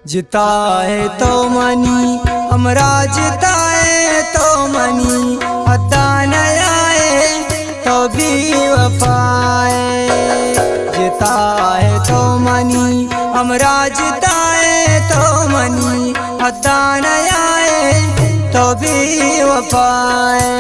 जिताए तो मनी हमरा जिताए तो मनी अता न आए तो भी वफाए। जिताए तो मनी हमरा जिताए तो मनी अता न आए तो भी वफाए।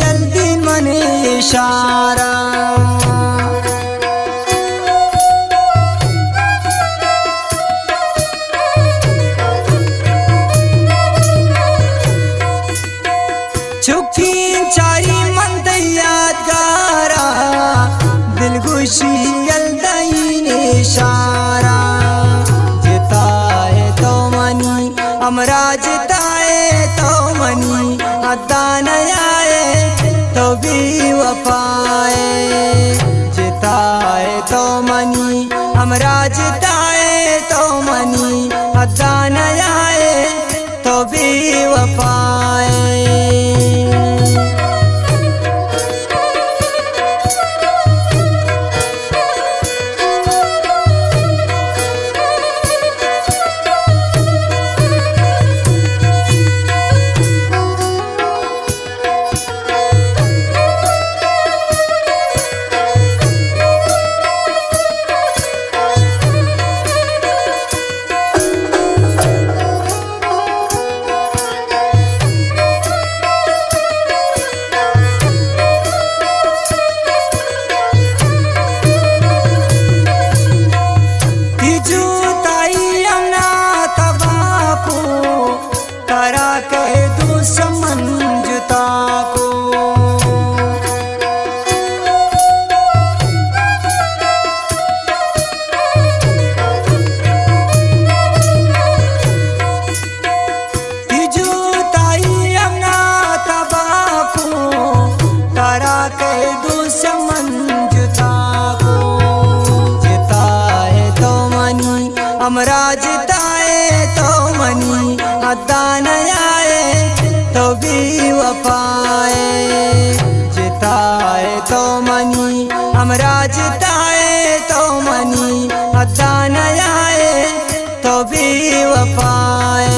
यल्दी मने इशारा चुकी चारी मंद यादगारा दिल खुशी यल्दी इशारा। जिताए तो मनी हमरा जिताए तो मनी अता न आए तो भी वफाए। जिताए तो मनी हमरा जिताए तो मनी अता न आए तो भी वफाए। हमरा जिताए तो मनी अता न आए तो भी वफाए। जिताए तो मनी हमरा जिताए तो मनी अता न आए तो भी वफाए।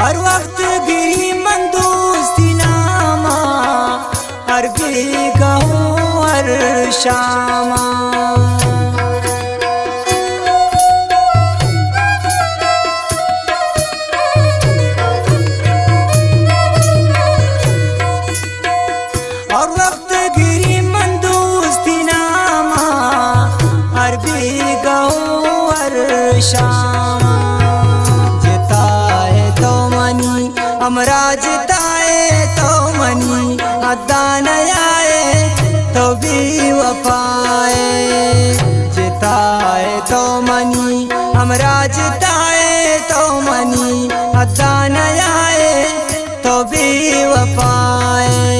हर वक्त गिरी मंदोस्ती नामा हर बेगहों हर शामा। हर वक्त गिरी मंदोस्ती नामा हर बेगहों हर शामा। हमरा जिताए तो मनी अता न आए तो भी वफाए। जिताए तो मनी हमरा जिताए तो मनी अता न आए तो भी वफाए।